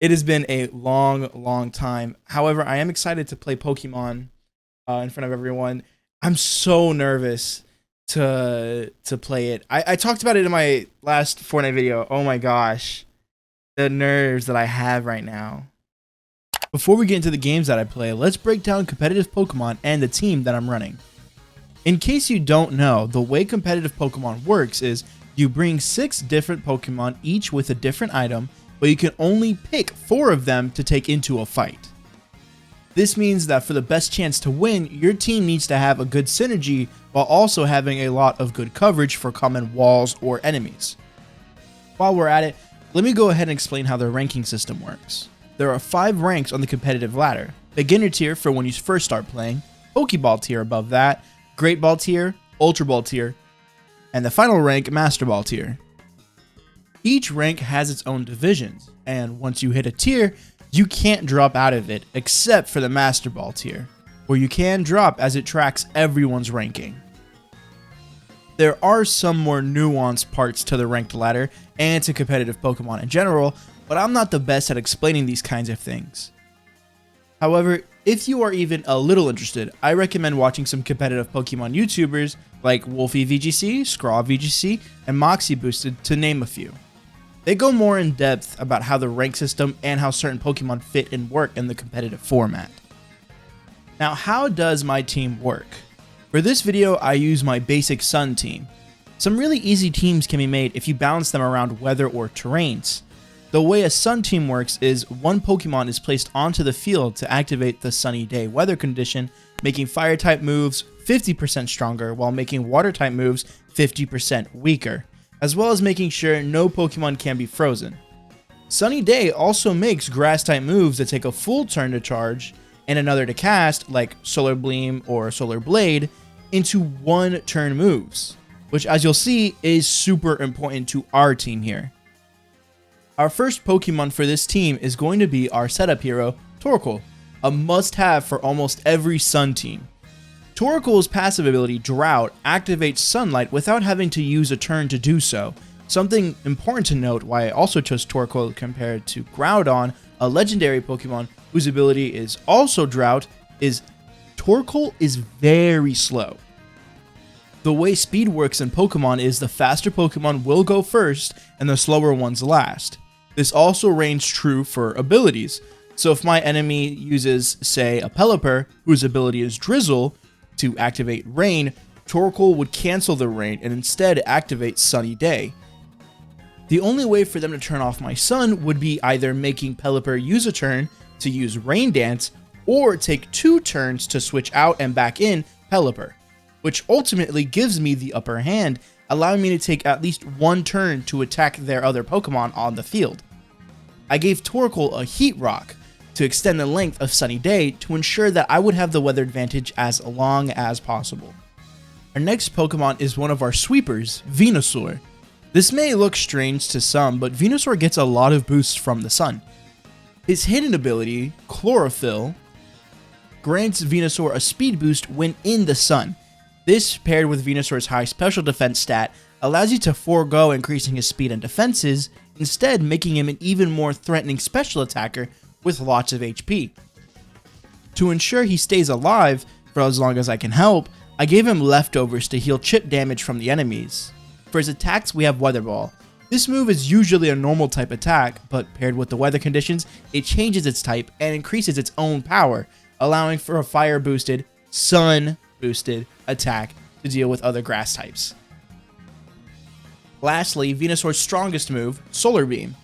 It has been a long time. However, I am excited to play Pokemon in front of everyone. I'm so nervous to play it. I talked about it in my last Fortnite video. Oh my gosh, the nerves that I have right now. Before we get into the games that I play, let's break down competitive Pokemon and the team that I'm running. In case you don't know, the way competitive Pokemon works is you bring 6 different Pokemon, each with a different item, but you can only pick 4 of them to take into a fight. This means that for the best chance to win, your team needs to have a good synergy while also having a lot of good coverage for common walls or enemies. While we're at it, let me go ahead and explain how the ranking system works. There are 5 ranks on the competitive ladder: beginner tier for when you first start playing, Pokeball tier above that, Great Ball tier, Ultra Ball tier, and the final rank, Master Ball tier. Each rank has its own divisions, and once you hit a tier, you can't drop out of it except for the Master Ball tier, where you can drop as it tracks everyone's ranking. There are some more nuanced parts to the ranked ladder and to competitive Pokemon in general, but I'm not the best at explaining these kinds of things. However, if you are even a little interested, I recommend watching some competitive Pokemon YouTubers like Wolfie VGC, Scraw VGC, and Moxie Boosted, to name a few. They go more in depth about how the rank system and how certain Pokemon fit and work in the competitive format. Now, how does my team work? For this video, I use my basic Sun team. Some really easy teams can be made if you balance them around weather or terrains. The way a Sun team works is one Pokemon is placed onto the field to activate the sunny day weather condition, making fire type moves 50% stronger while making water type moves 50% weaker, as well as making sure no Pokemon can be frozen. Sunny Day also makes grass type moves that take a full turn to charge and another to cast, like Solar Beam or Solar Blade, into 1 turn moves, which, as you'll see, is super important to our team here. Our first Pokemon for this team is going to be our setup hero, Torkoal, a must-have for almost every Sun team. Torkoal's passive ability, Drought, activates sunlight without having to use a turn to do so. Something important to note why I also chose Torkoal compared to Groudon, a legendary Pokemon whose ability is also Drought, is Torkoal is very slow. The way speed works in Pokemon is the faster Pokemon will go first and the slower ones last. This also reigns true for abilities. So if my enemy uses, say, a Pelipper, whose ability is Drizzle, to activate Rain, Torkoal would cancel the Rain and instead activate Sunny Day. The only way for them to turn off my Sun would be either making Pelipper use a turn to use Rain Dance, or take 2 turns to switch out and back in Pelipper, which ultimately gives me the upper hand, allowing me to take at least 1 turn to attack their other Pokemon on the field. I gave Torkoal a Heat Rock to extend the length of Sunny Day to ensure that I would have the weather advantage as long as possible. Our next Pokemon is one of our sweepers, Venusaur. This may look strange to some, but Venusaur gets a lot of boosts from the sun. His hidden ability, Chlorophyll, grants Venusaur a speed boost when in the sun. This, paired with Venusaur's high special defense stat, allows you to forego increasing his speed and defenses, instead making him an even more threatening special attacker with lots of HP. To ensure he stays alive for as long as I can help, I gave him leftovers to heal chip damage from the enemies. For his attacks, we have Weather Ball. This move is usually a normal type attack, but paired with the weather conditions, it changes its type and increases its own power, allowing for a fire boosted, sun boosted attack to deal with other grass types. Lastly, Venusaur's strongest move, Solar Beam.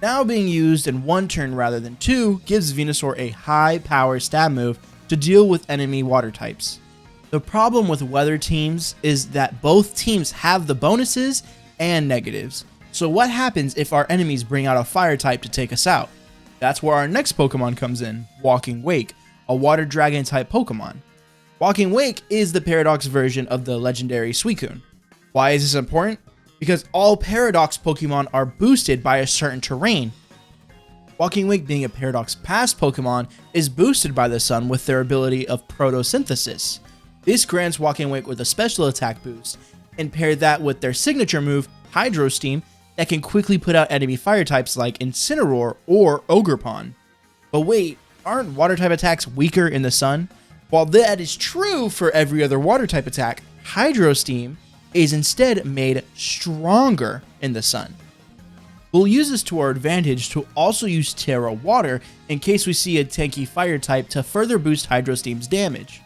Now being used in 1 turn rather than 2, gives Venusaur a high power stab move to deal with enemy water types. The problem with weather teams is that both teams have the bonuses and negatives. So what happens if our enemies bring out a fire type to take us out? That's where our next Pokemon comes in, Walking Wake, a water dragon type Pokemon. Walking Wake is the Paradox version of the legendary Suicune. Why is this important? Because all Paradox Pokemon are boosted by a certain terrain. Walking Wake, being a Paradox Pass Pokemon, is boosted by the sun with their ability of Photosynthesis. This grants Walking Wake with a special attack boost, and pair that with their signature move, Hydro Steam, that can quickly put out enemy fire types like Incineroar or Ogerpon. But wait, aren't water type attacks weaker in the sun? While that is true for every other water type attack, Hydro Steam is instead made stronger in the sun. We'll use this to our advantage to also use Terra Water in case we see a tanky fire type to further boost Hydro Steam's damage.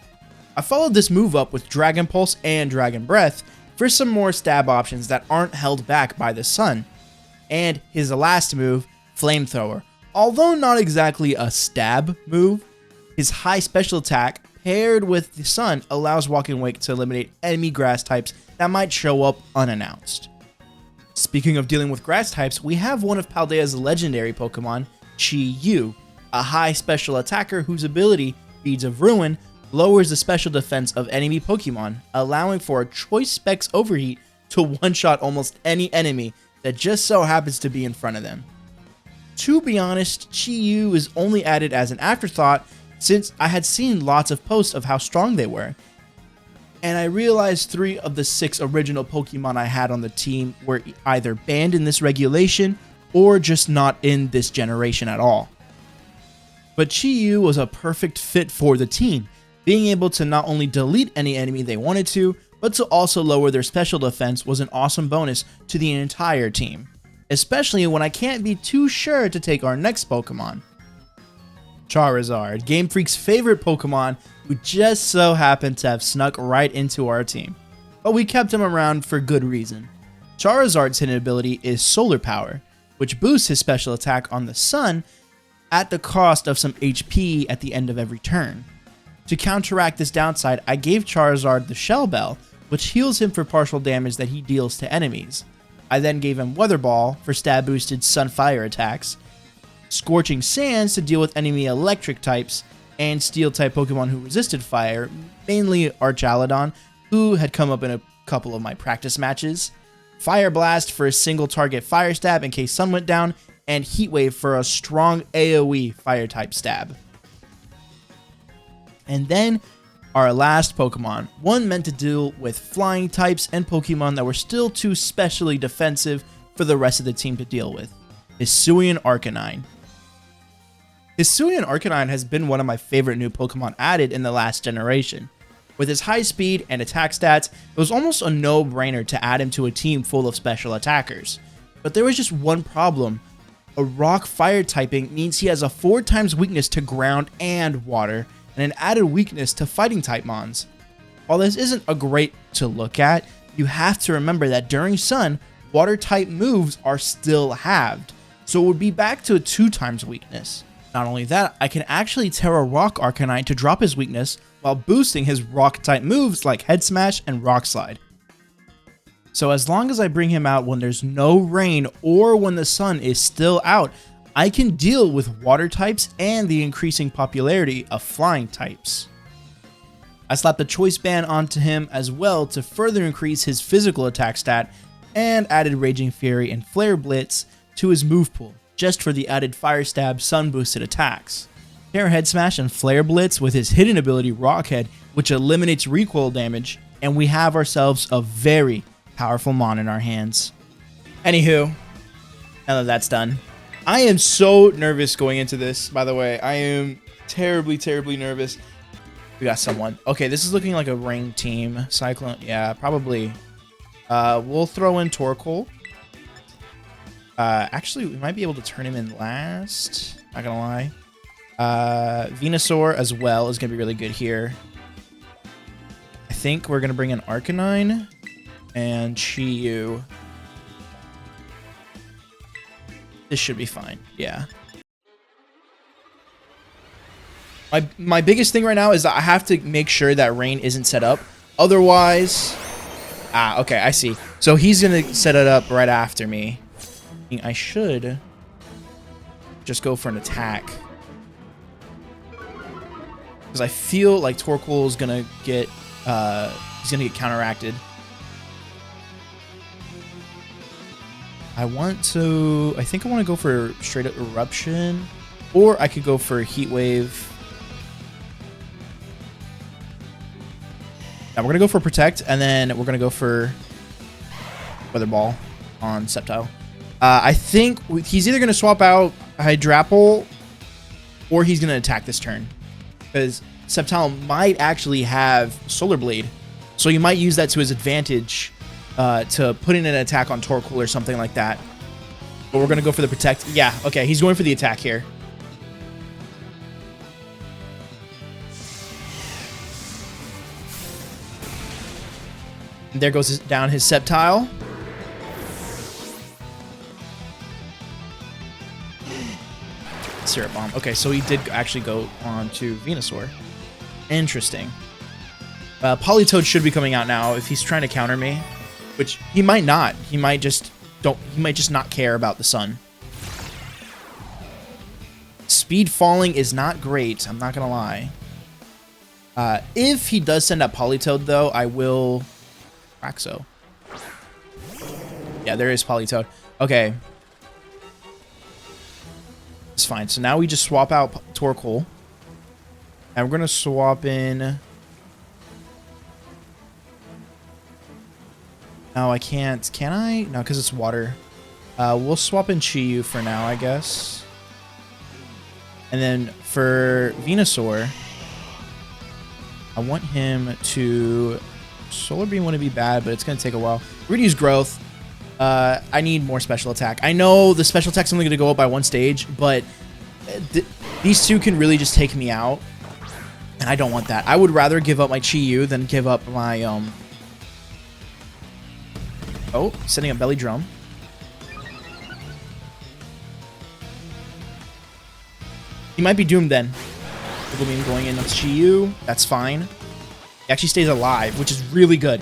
I followed this move up with Dragon Pulse and Dragon Breath for some more stab options that aren't held back by the sun. And his last move, Flamethrower. Although not exactly a stab move, his high special attack paired with the sun allows Walking Wake to eliminate enemy grass types that might show up unannounced. Speaking of dealing with grass types, we have one of Paldea's legendary Pokemon, Chi-Yu, a high special attacker whose ability, Beads of Ruin, lowers the special defense of enemy Pokemon, allowing for a Choice Specs Overheat to one-shot almost any enemy that just so happens to be in front of them. To be honest, Chi-Yu is only added as an afterthought since I had seen lots of posts of how strong they were, and I realized 3 of the 6 original Pokemon I had on the team were either banned in this regulation or just not in this generation at all. But Chi-Yu was a perfect fit for the team, being able to not only delete any enemy they wanted to, but to also lower their special defense was an awesome bonus to the entire team, especially when I can't be too sure to take our next Pokemon. Charizard, Game Freak's favorite Pokemon, who just so happened to have snuck right into our team. But we kept him around for good reason. Charizard's hidden ability is Solar Power, which boosts his special attack on the sun at the cost of some HP at the end of every turn. To counteract this downside, I gave Charizard the Shell Bell, which heals him for partial damage that he deals to enemies. I then gave him Weather Ball for stab boosted Sunfire attacks, Scorching Sands to deal with enemy electric types, and steel type Pokemon who resisted fire, mainly Archaludon, who had come up in a couple of my practice matches, Fire Blast for a single target fire stab in case sun went down, and Heat Wave for a strong AoE fire type stab. And then our last Pokemon, one meant to deal with flying types and Pokemon that were still too specially defensive for the rest of the team to deal with, Hisuian Arcanine. Hisuian Arcanine has been one of my favorite new Pokemon added in the last generation. With his high speed and attack stats, it was almost a no-brainer to add him to a team full of special attackers. But there was just one problem. A rock fire typing means he has a 4 times weakness to ground and water, and an added weakness to fighting type mons. While this isn't a great to look at, you have to remember that during sun, water type moves are still halved, so it would be back to a 2 times weakness. Not only that, I can actually Terra Rock Arcanine to drop his weakness while boosting his rock type moves like Head Smash and Rock Slide. So as long as I bring him out when there's no rain or when the sun is still out, I can deal with water types and the increasing popularity of flying types. I slapped a Choice Band onto him as well to further increase his physical attack stat, and added Raging Fury and Flare Blitz to his move pool, just for the added Fire Stab sun boosted attacks. Pair Head Smash and Flare Blitz with his hidden ability Rockhead, which eliminates recoil damage, and we have ourselves a very powerful mon in our hands. Anywho, now that that's done, I am so nervous going into this, by the way. I am terribly, terribly nervous. We got someone. Okay, this is looking like a rain team. Cyclone, yeah, probably. We'll throw in Torkoal. Actually, we might be able to turn him in last. Not gonna lie. Venusaur as well is gonna be really good here. I think we're gonna bring in Arcanine and Chi-Yu. This should be fine. Yeah. My biggest thing right now is that I have to make sure that rain isn't set up. Otherwise... Ah, okay, I see. So he's going to set it up right after me. I should just go for an attack. Because I feel like Torkoal is going to get... he's going to get counteracted. I think I want to go for straight up Eruption. Or I could go for Heat Wave. Now we're going to go for Protect, and then we're going to go for Weather Ball on Sceptile. I think he's either going to swap out Hydrapple or he's going to attack this turn. Because Sceptile might actually have Solar Blade. So you might use that to his advantage to put in an attack on Torkoal or something like that. But we're going to go for the Protect. Yeah, okay, he's going for the attack here. And there goes down his Sceptile. Syrup Bomb. Okay, so he did actually go on to Venusaur. Interesting. Politoed should be coming out now if he's trying to counter me, which he might not. He might just not care about the sun. Speed falling is not great. I'm not gonna lie. If he does send out Politoed, though, I will Raxo. Yeah, there is Politoed. Okay. It's fine. So now we just swap out Torkoal. And we're going to swap in... No, I can't. Can I? No, because it's water. We'll swap in Chi-Yu for now, I guess. And then for Venusaur, I want him to... Solar Beam wouldn't be bad, but it's going to take a while. We're going to use Growth. I need more special attack. I know the special attack's only going to go up by one stage, but these two can really just take me out, and I don't want that. I would rather give up my Chi-Yu than give up my... Oh, setting up Belly Drum. He might be doomed then. Triple Beam going in on Chi-Yu. That's fine. He actually stays alive, which is really good.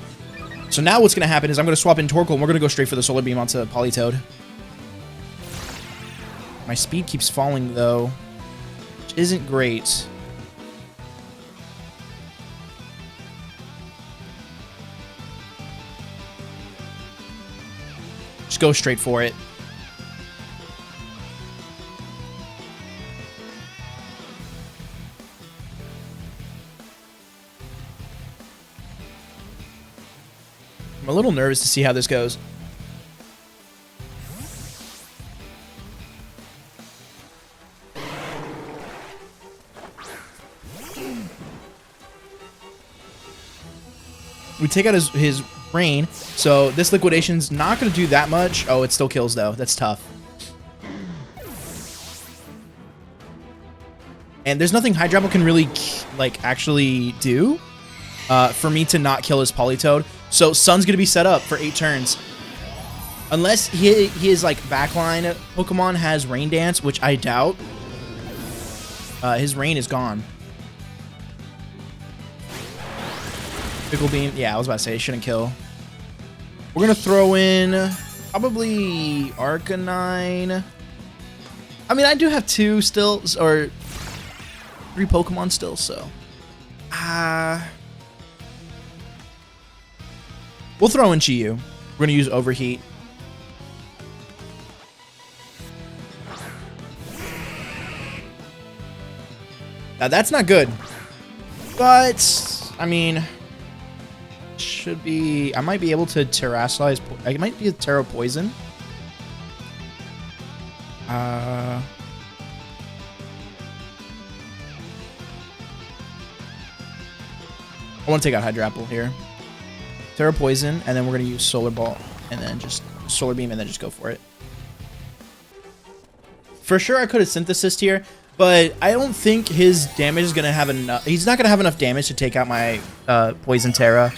So now what's going to happen is I'm going to swap in Torkoal, and we're going to go straight for the Solar Beam onto Politoed. My speed keeps falling, though, which isn't great. Just go straight for it. I'm a little nervous to see how this goes. We take out his brain, so this liquidation's not going to do that much. Oh, it still kills, though. That's tough. And there's nothing Hydrapple can really, like, actually do for me to not kill his Politoed. So Sun's going to be set up for 8 turns. Unless his like backline Pokemon has Rain Dance, which I doubt. His Rain is gone. Pickle Beam. Yeah, I was about to say it shouldn't kill. We're going to throw in probably Arcanine. I mean, I do have 2 still, or 3 Pokemon still, so. We'll throw in Chi-Yu. We're going to use Overheat. Now, that's not good. But, I mean, should be... I might be able to Terrasilize... I might be a Terra Poison. I want to take out Hydrapple here. Terra Poison, and then we're going to use Solar Ball, and then just Solar Beam, and then just go for it. For sure, I could have Synthesized here, but I don't think his damage is going to have enough. He's not going to have enough damage to take out my Poison Terra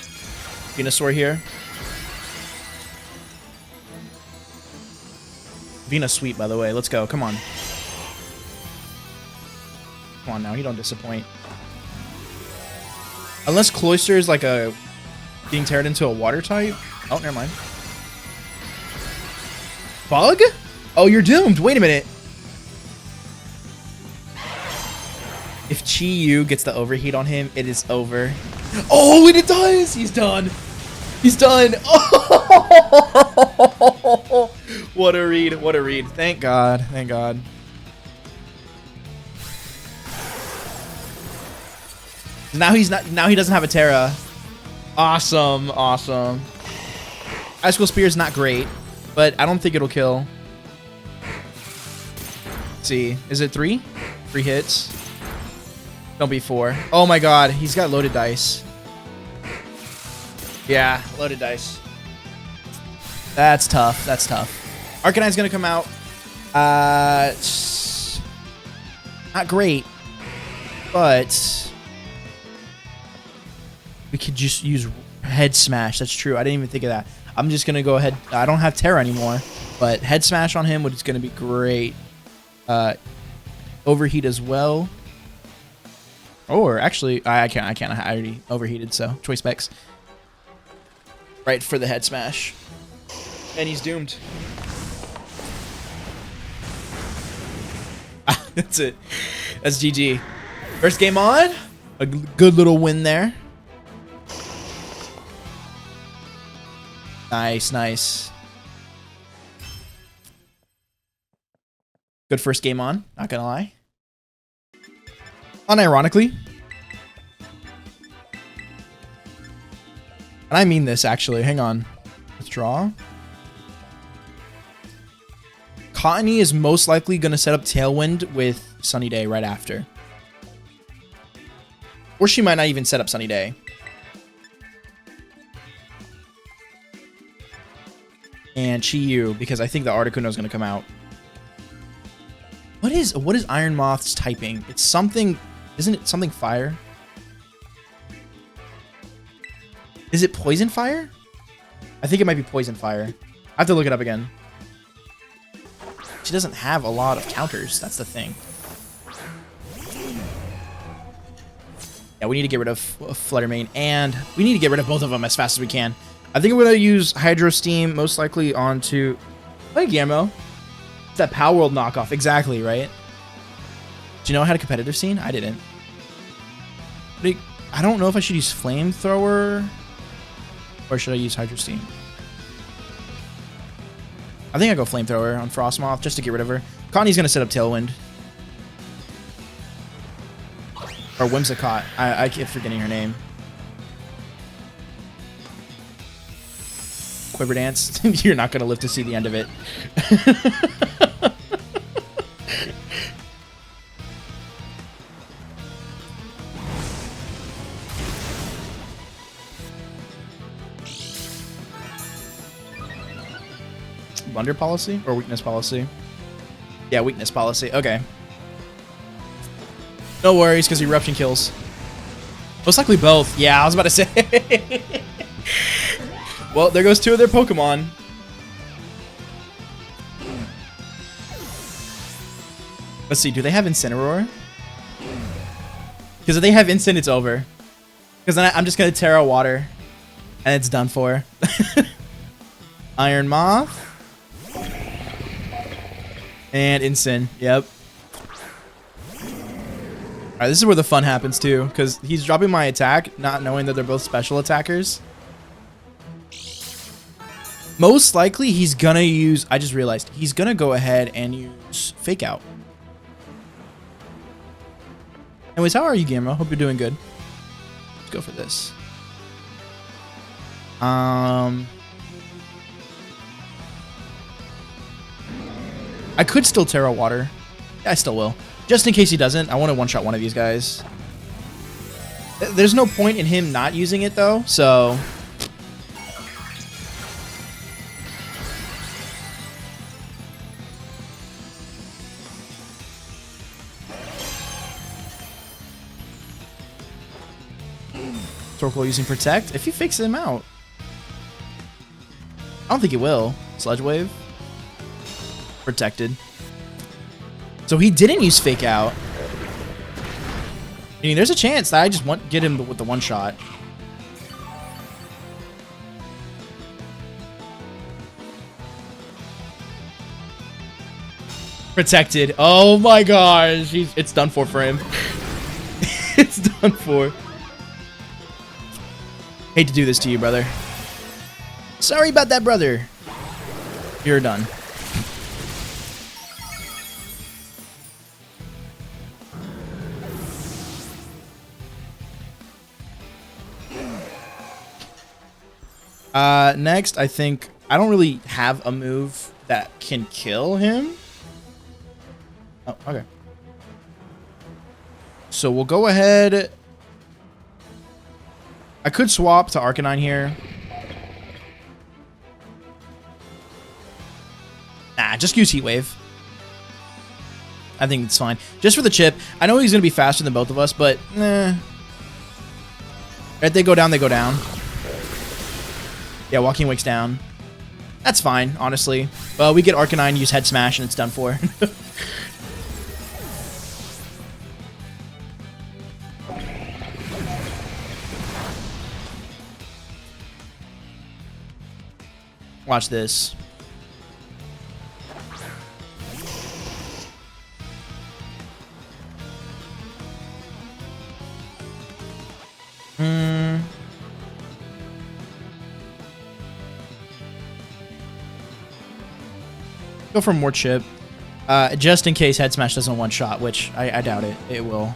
Venusaur here. Venus Sweep, by the way. Let's go. Come on. Come on now. You don't disappoint. Unless Cloyster is like a... being teared into a water type? Oh, never mind. Bug? Oh, you're doomed. Wait a minute. If Chi-Yu gets the overheat on him, it is over. Oh, and it does! He's done. He's done. Oh! What a read. What a read. Thank God. Thank God. Now he's not. Now he doesn't have a Terra. Awesome, awesome. Icicle Spear is not great, but I don't think it'll kill. see. Is it 3? 3 hits. Don't be 4. Oh my god, he's got loaded dice. Yeah, loaded dice. That's tough. That's tough. Arcanine's gonna come out. Not great, but we could just use Head Smash. That's true. I didn't even think of that. I'm just gonna go ahead. I don't have Terra anymore, but Head Smash on him is gonna be great. Overheat as well. Or actually, I can't. I already overheated, so choice specs. Right for the Head Smash, and he's doomed. That's it. That's GG. First game on. A good little win there. Nice, nice. Good first game on. Not gonna lie. Unironically. And I mean this, actually. Hang on. Withdraw. Cottony is most likely going to set up Tailwind with Sunny Day right after. Or she might not even set up Sunny Day. And Chi-Yu, because I think the Articuno is going to come out. What is Iron Moth's typing? It's something... Isn't it something fire? Is it Poison Fire? I think it might be Poison Fire. I have to look it up again. She doesn't have a lot of counters. That's the thing. Yeah, we need to get rid of Fluttermane, and we need to get rid of both of them as fast as we can. I think we're going to use Hydro Steam most likely onto... Hey, Guillermo. It's that Power World knockoff. Exactly, right? Do you know I had a competitive scene? I didn't. I don't know if I should use Flamethrower or should I use Hydro Steam. I think I go Flamethrower on Frostmoth just to get rid of her. Connie's going to set up Tailwind. Or Whimsicott. I keep forgetting her name. Quiver Dance. You're not going to live to see the end of it. Blunder policy or weakness policy? Yeah, weakness policy. Okay. No worries, because eruption kills. Most likely both. Yeah, I was about to say. Well, there goes 2 of their Pokemon. Let's see. Do they have Incineroar? Because if they have Incin, it's over. Because then I'm just going to Terra Water. And it's done for. Iron Moth. And Incin. Yep. Alright, this is where the fun happens too, because he's dropping my attack, not knowing that they're both special attackers. Most likely, he's gonna use... I just realized. He's gonna go ahead and use Fake Out. Anyways, how are you, Guillermo? Hope you're doing good. Let's go for this. I could still Terra Water. Yeah, I still will. Just in case he doesn't, I want to one-shot one of these guys. There's no point in him not using it, though, so... Torkoal using Protect. If he fakes him out. I don't think he will. Sludge Wave. Protected. So he didn't use Fake Out. I mean, there's a chance that I just get him with the one shot. Protected. Oh my gosh. It's done for him. It's done for. Hate to do this to you, brother. Sorry about that, brother. You're done. Next, I think I don't really have a move that can kill him. Oh, Okay. So we'll go ahead. I could swap to Arcanine here. Nah, just use Heat Wave. I think it's fine. Just for the chip. I know he's going to be faster than both of us, but if they go down, they go down. Yeah, Walking Wake's down. That's fine, honestly. Well, we get Arcanine, use Head Smash, and it's done for. Watch this. Go for more chip. Just in case Head Smash doesn't one-shot, which I doubt it. It will.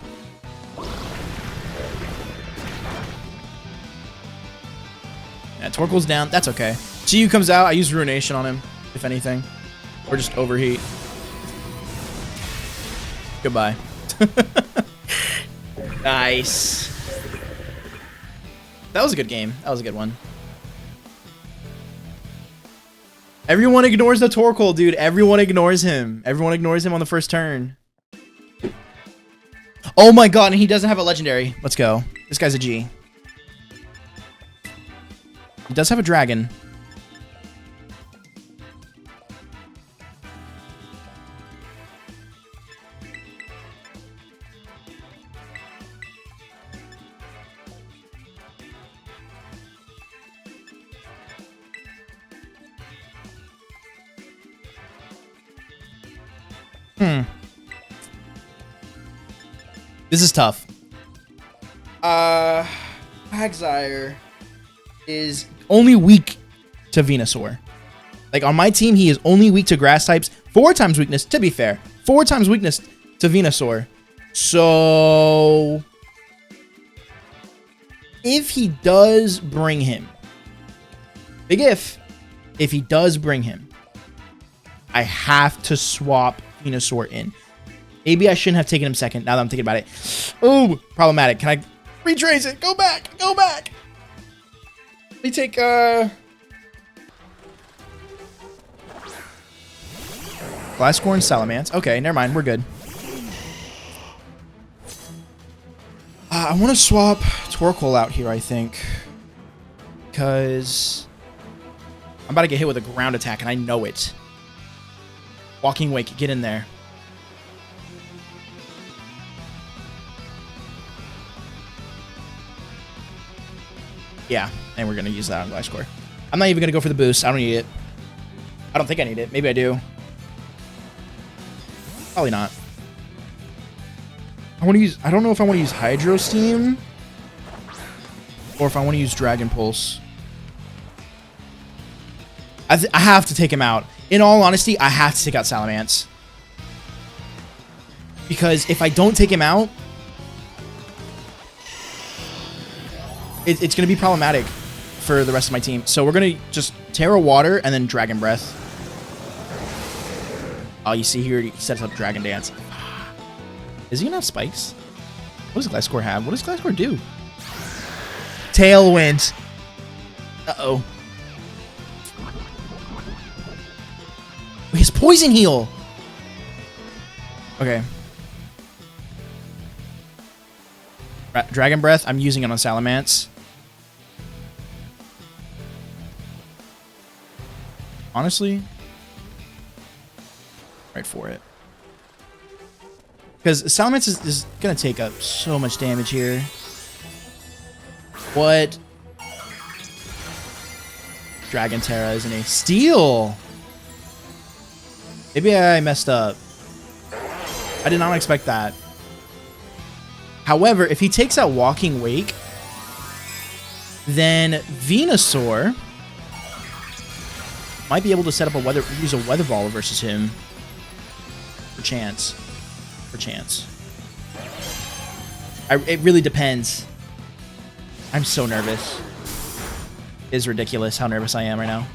Yeah, Torkoal's down. That's okay. Chiyu comes out. I use Ruination on him, if anything. Or just Overheat. Goodbye. Nice. That was a good game. That was a good one. Everyone ignores the Torkoal, dude. Everyone ignores him. Everyone ignores him on the first turn. Oh my god, and he doesn't have a legendary. Let's go. This guy's a G. He does have a dragon. This is tough. Magzire is only weak to Venusaur. Like, on my team, he is only weak to grass types. 4 times weakness, to be fair. 4 times weakness to Venusaur. So, if he does bring him, big if he does bring him, I have to swap Venusaur in. Maybe I shouldn't have taken him second, now that I'm thinking about it. Ooh, problematic. Can I retrace it? Go back. Go back. Let me take, Gliscor and Salamence. Okay, never mind. We're good. I want to swap Torkoal out here, I think. Because I'm about to get hit with a ground attack, and I know it. Walking Wake, get in there. Yeah, and we're going to use that on Gliscor. I'm not even going to go for the boost. I don't need it. I don't think I need it. Maybe I do. Probably not. I want to use... I don't know if I want to use Hydro Steam or if I want to use Dragon Pulse. I have to take him out. In all honesty, I have to take out Salamence. Because if I don't take him out, it's going to be problematic for the rest of my team. So we're going to just Terra Water and then Dragon Breath. Oh, you see here, he sets up Dragon Dance. Is he gonna have spikes? What does Gliscor have? What does Gliscor do? Tailwind. Uh-oh. His Poison Heal. Okay. Dragon Breath, I'm using it on Salamence. Honestly, right for it. Because Salamence is going to take up so much damage here. What? Dragon Terra, isn't he? Steel! Maybe I messed up. I did not expect that. However, if he takes out Walking Wake, then Venusaur might be able to set up use a Weather Ball versus him. For chance. It really depends. I'm so nervous. It's ridiculous how nervous I am right now.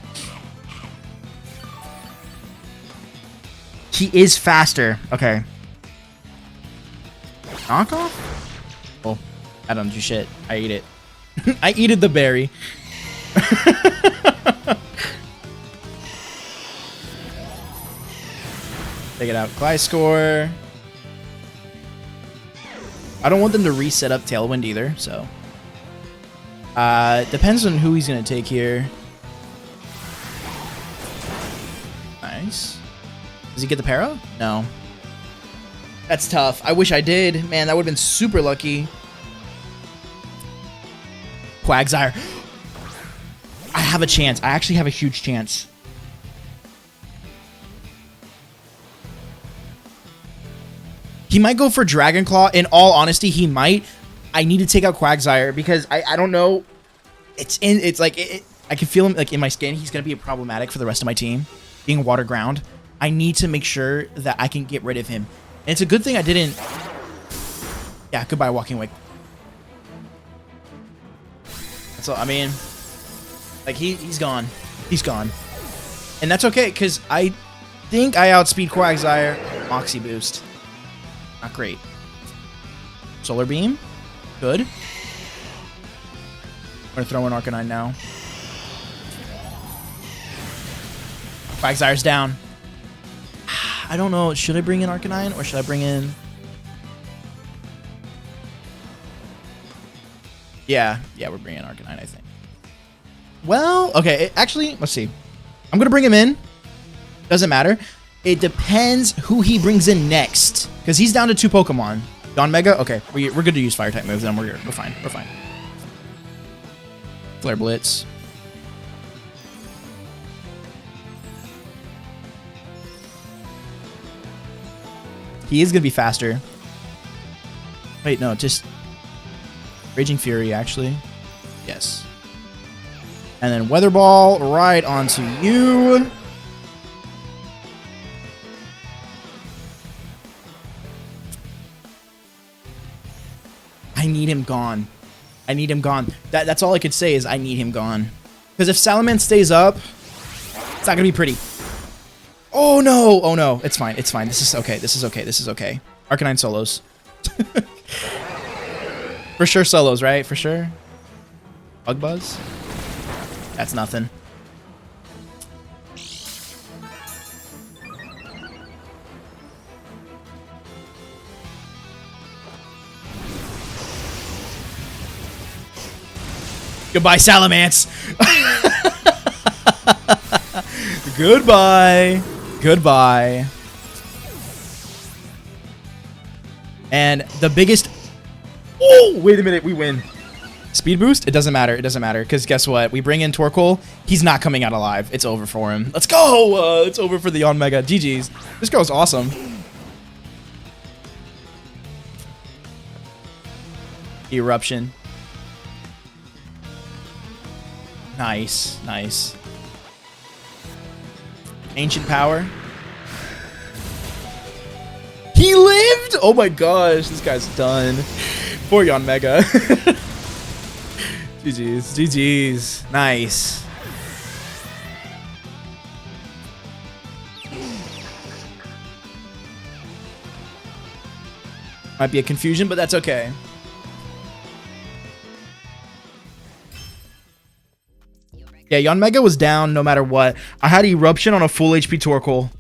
He is faster. Okay. Knockoff? Oh, I don't do shit. I ate it. I eated the berry. Take it out. Gliscor. I don't want them to reset up Tailwind either, so. Depends on who he's going to take here. Nice. Does he get the Para? No. That's tough. I wish I did. Man, that would have been super lucky. Quagsire. I have a chance. I actually have a huge chance. He might go for Dragon Claw. In all honesty, he might. I need to take out Quagsire because I don't know. It's like I can feel him like in my skin. He's gonna be problematic for the rest of my team. Being water ground, I need to make sure that I can get rid of him. And it's a good thing I didn't. Yeah, goodbye, Walking Wake. So I mean, like he's gone. He's gone, and that's okay because I think I outspeed Quagsire. Moxie boost. Not great. Solar Beam. Good. I'm going to throw in Arcanine now. Quagsire's down. I don't know. Should I bring in Arcanine or should I bring in... Yeah, we're bringing in Arcanine, I think. Well, okay. Actually, let's see. I'm going to bring him in. Doesn't matter. It depends who he brings in next. Because he's down to 2 Pokemon. Don Mega? Okay. We're good to use fire type moves, then we're fine. We're fine. Flare Blitz. He is going to be faster. Wait, no, just Raging Fury, actually. Yes. And then Weather Ball right onto you. I need him gone. I need him gone. That's all I could say is I need him gone. Because if Salamence stays up, it's not going to be pretty. Oh, no. Oh, no. It's fine. It's fine. This is okay. This is okay. This is okay. Arcanine solos. For sure solos, right? For sure. Bug Buzz? That's nothing. Goodbye, Salamence. Goodbye. Goodbye. And the biggest... Oh, wait a minute. We win. Speed boost? It doesn't matter. It doesn't matter. Because guess what? We bring in Torkoal. He's not coming out alive. It's over for him. Let's go. It's over for the On Mega. GG's. This girl's awesome. Eruption. Nice. Nice. Ancient Power. He lived! Oh my gosh, this guy's done. Poor Yon Mega. GG's. GG's. Nice. Might be a confusion, but that's okay. Yeah, Yon Mega was down no matter what. I had Eruption on a full HP Torkoal.